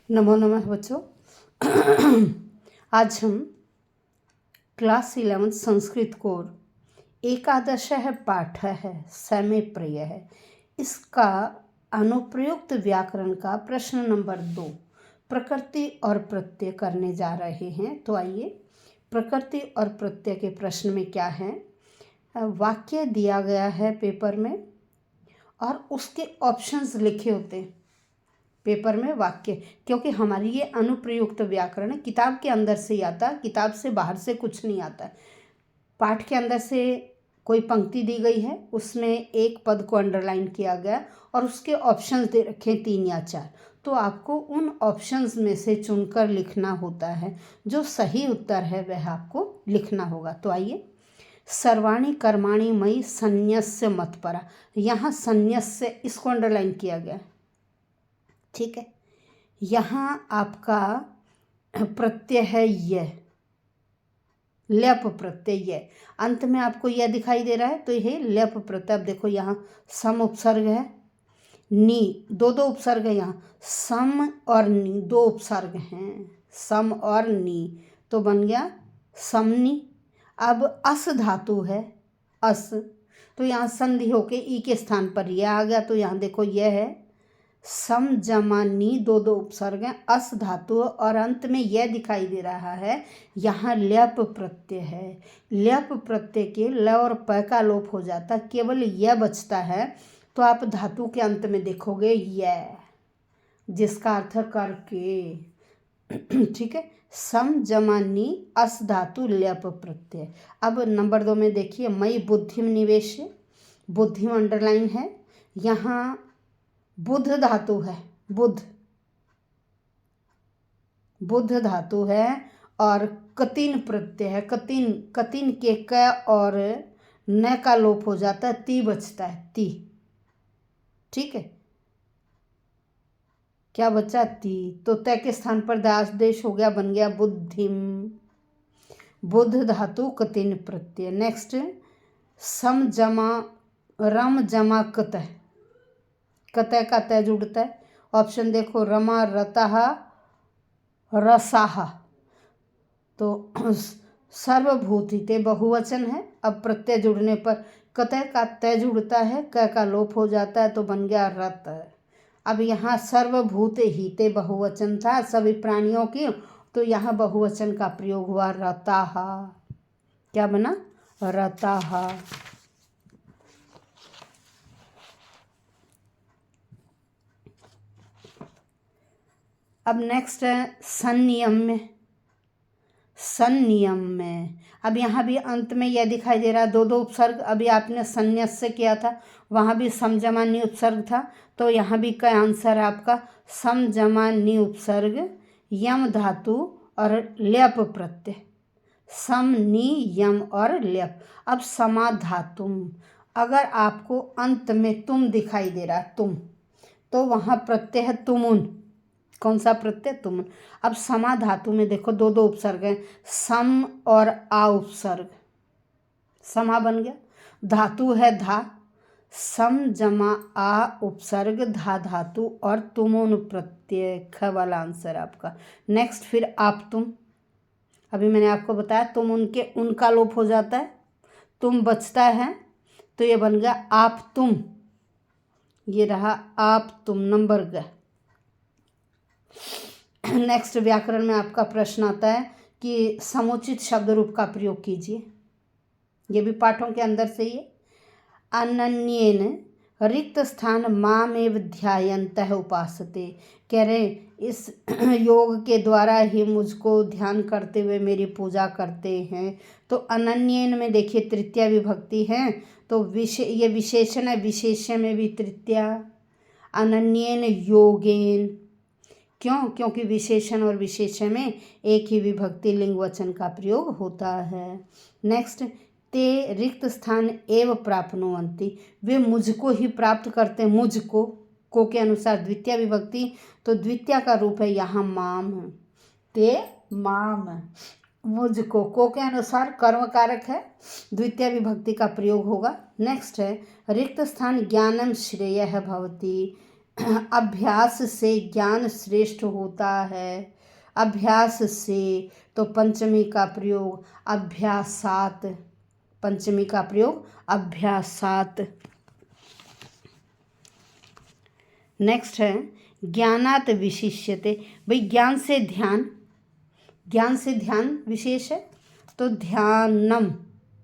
नमो नमः बच्चों। आज हम क्लास 11 संस्कृत कोर एकादश है पाठ है समय प्रिय है, इसका अनुप्रयुक्त व्याकरण का प्रश्न नंबर 2 प्रकृति और प्रत्यय करने जा रहे हैं। तो आइए, प्रकृति और प्रत्यय के प्रश्न में क्या है, वाक्य दिया गया है पेपर में और उसके ऑप्शंस लिखे होते हैं पेपर में वाक्य, क्योंकि हमारी ये अनुप्रयुक्त व्याकरण किताब के अंदर से ही आता, किताब से बाहर से कुछ नहीं आता। पाठ के अंदर से कोई पंक्ति दी गई है, उसमें एक पद को अंडरलाइन किया गया और उसके ऑप्शंस दे रखे 3 या 4, तो आपको उन ऑप्शंस में से चुनकर लिखना होता है। जो सही उत्तर है वह आपको लिखना होगा। तो आइए, सर्वाणी कर्माणि मयि संन्यस्य मत्परा, यहाँ संन्यस्य इसको अंडरलाइन किया गया, ठीक है। यहाँ आपका प्रत्यय है यह, ल्यप प्रत्यय यह, अंत में आपको यह दिखाई दे रहा है तो यह ल्यप प्रत्यय। अब देखो यहाँ सम उपसर्ग है, नी, दो उपसर्ग है, यहाँ सम और नी 2 उपसर्ग हैं, सम और नी, तो बन गया समनी। अब अस धातु है, अस, तो यहाँ संधि होके ई के स्थान पर यह आ गया, तो यहाँ देखो यह है सम जमा नी, 2 उपसर्ग हैं, अस धातु और अंत में यह दिखाई दे रहा है, यहाँ ल्यप प्रत्यय है। ल्यप प्रत्यय के ल और प का लोप हो जाता, केवल यह बचता है, तो आप धातु के अंत में देखोगे यह, जिसका अर्थ करके, ठीक है। सम जमा नी अस धातु ल्यप प्रत्यय। अब नंबर 2 में देखिए, मई बुद्धिम निवेश, बुद्धिम अंडरलाइन है, यहाँ बुध धातु है, बुध धातु है और कतिन प्रत्यय है, कतिन के क और न का लोप हो जाता है, ती बचता है, ती, ठीक है। क्या बचा? ती, तो तय के स्थान पर दास देश हो गया, बन गया बुद्धिम, बुध धातु कतिन प्रत्यय। नेक्स्ट, सम जमा रम जमा कतः, कतः का तय जुड़ता है। ऑप्शन देखो, रमा रतः रसाहा, तो सर्वभूतिते बहुवचन है। अब प्रत्यय जुड़ने पर कतः का तय जुड़ता है, क का लोप हो जाता है, तो बन गया रत। अब यहाँ सर्वभूत हिते बहुवचन था, सभी प्राणियों की, तो यहाँ बहुवचन का प्रयोग हुआ, रताहा। क्या बना? रताहा। अब नेक्स्ट है संनियम में, संनियम में अब यहाँ भी अंत में यह दिखाई दे रहा है 2 उपसर्ग। अभी आपने संन्यास से किया था, वहाँ भी समजमानी उपसर्ग था, तो यहाँ भी क्या आंसर है आपका? समजमानी उपसर्ग, यम धातु और ल्यप प्रत्यय, सम नी यम और ल्यप। अब समाधातुम, अगर आपको अंत में तुम दिखाई दे रहा है, तुम, तो वहाँ प्रत्यय है तुमुन। कौन सा प्रत्यय? तुम। अब समा धातु में देखो 2 उपसर्ग हैं, सम और आ उपसर्ग, समा बन गया। धातु है धा, सम जमा आ उपसर्ग, धा धातु और तुमुन प्रत्यय, ख वाला आंसर आपका। नेक्स्ट, फिर आप तुम, अभी मैंने आपको बताया तुम उनके, उनका लोप हो जाता है, तुम बचता है, तो ये बन गया आप तुम, ये रहा आप तुम, नंबर ग। नेक्स्ट, व्याकरण में आपका प्रश्न आता है कि समुचित शब्द रूप का प्रयोग कीजिए, ये भी पाठों के अंदर से ही है। अनन्येन रिक्त स्थान मामेव ध्यायन्तः उपासते, कह रहे इस योग के द्वारा ही मुझको ध्यान करते हुए मेरी पूजा करते हैं। तो अनन्येन में देखिए तृतीया विभक्ति है, तो ये विशेषण है, विशेषण में भी तृतीया। अनन्येन योगेन, क्यों? क्योंकि विशेषण और विशेषण में एक ही विभक्ति लिंग वचन का प्रयोग होता है। नेक्स्ट, ते रिक्त स्थान एव प्राप्नुवन्ति, वे मुझको ही प्राप्त करते हैं, मुझको, को के अनुसार द्वितीय विभक्ति, तो द्वितीय का रूप है यहाँ माम, ते माम, मुझको, को के अनुसार कर्म कारक है, द्वितीय विभक्ति का प्रयोग होगा। नेक्स्ट है, रिक्त स्थान ज्ञानम श्रेयः भवति, अभ्यास से ज्ञान श्रेष्ठ होता है। अभ्यास से तो पंचमी का प्रयोग अभ्यासात, पंचमी का प्रयोग अभ्यासात। नेक्स्ट है ज्ञानात विशिष्यते। भाई ज्ञान से ध्यान, ज्ञान से ध्यान विशेष है तो ध्यानम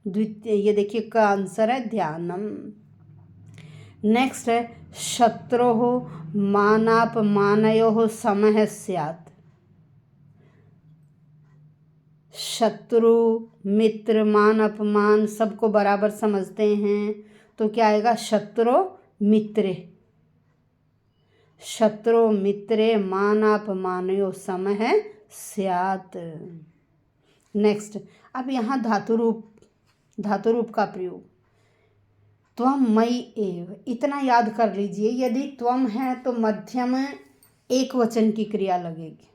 द्वितीय, ये देखिए का आंसर है ध्यानम। नेक्स्ट है शत्रोः मानापमानयोः समः स्यात्। शत्रु मित्र मान अपमान सबको बराबर समझते हैं तो क्या आएगा शत्रु मित्रे, शत्रु मित्रे मानापमानयोः समः स्यात्। नेक्स्ट अब यहाँ धातु रूप का प्रयोग त्वम मयि एव, इतना याद कर लीजिए। यदि त्वम है तो मध्यम एक वचन की क्रिया लगेगी।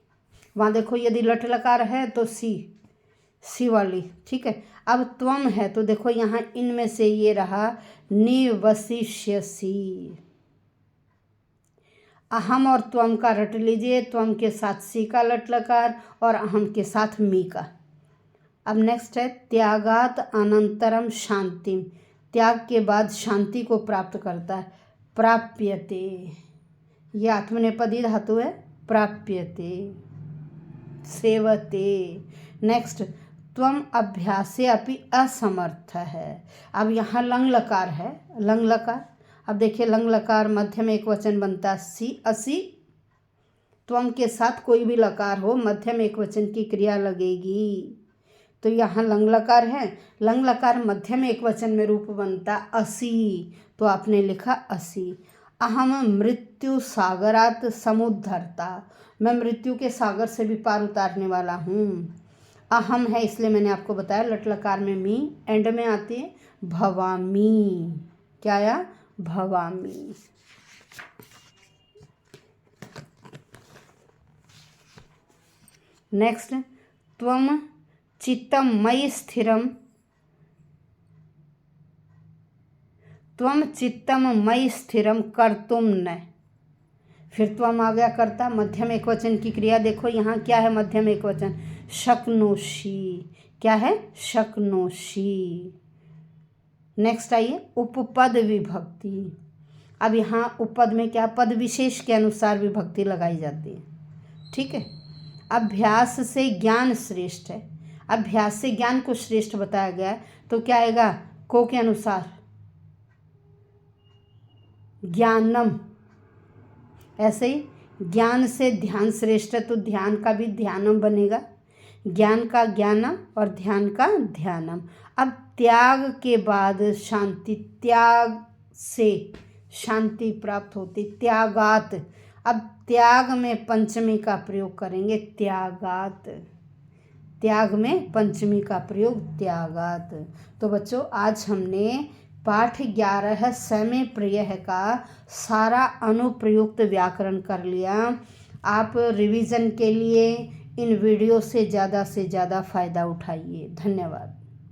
वहाँ देखो यदि लट लकार है तो सी वाली, ठीक है। अब त्वम है तो देखो यहाँ इनमें से ये रहा निवसिष्यसि। अहम और त्वम का रट लीजिए, त्वम के साथ सी का लट लकार और अहम के साथ मी का। अब नेक्स्ट है त्यागात अनंतरम शांतिम, त्याग के बाद शांति को प्राप्त करता है प्राप्यते, ये आत्मनेपदी धातु है प्राप्यते सेवते। नेक्स्ट त्वम अभ्यासे अपि असमर्थ है। अब यहाँ लंग लकार है, लंग लकार। अब देखिए लंग लकार मध्य में एक वचन बनता है सी असी, त्वम के साथ कोई भी लकार हो मध्य में एक वचन की क्रिया लगेगी। तो यहाँ लंग लकार है, लंग लकार मध्य में एक वचन में रूप बनता असी, तो आपने लिखा असी। अहम मृत्यु सागरात समुद्धरता, मैं मृत्यु के सागर से भी पार उतारने वाला हूँ। अहम है इसलिए मैंने आपको बताया लट लकार में मी, एंड में आती है भवामी, क्या आया भवामी। नेक्स्ट त्वम चित्तम मयि स्थिरम, त्वम चित्तम मयि स्थिरम कर्तुम न, फिर त्वम आ गया कर्ता, मध्यम एक वचन की क्रिया देखो यहाँ क्या है मध्यम एक वचन शक्नोषि, क्या है शक्नोषि। नेक्स्ट आइए उपपद विभक्ति। अब यहाँ उपपद में क्या पद विशेष के अनुसार विभक्ति लगाई जाती है, ठीक है। अभ्यास से ज्ञान श्रेष्ठ है, अभ्यास से ज्ञान को श्रेष्ठ बताया गया तो क्या आएगा को के अनुसार ज्ञानम। ऐसे ही ज्ञान से ध्यान श्रेष्ठ है तो ध्यान का भी ध्यानम बनेगा, ज्ञान का ज्ञानम और ध्यान का ध्यानम। अब त्याग के बाद शांति, त्याग से शांति प्राप्त होती त्यागात। अब त्याग में पंचमी का प्रयोग करेंगे त्यागात, त्याग में पंचमी का प्रयोग त्यागात। तो बच्चों आज हमने पाठ 11 समय प्रिय का सारा अनुप्रयुक्त व्याकरण कर लिया। आप रिवीजन के लिए इन वीडियो से ज़्यादा फ़ायदा उठाइए। धन्यवाद।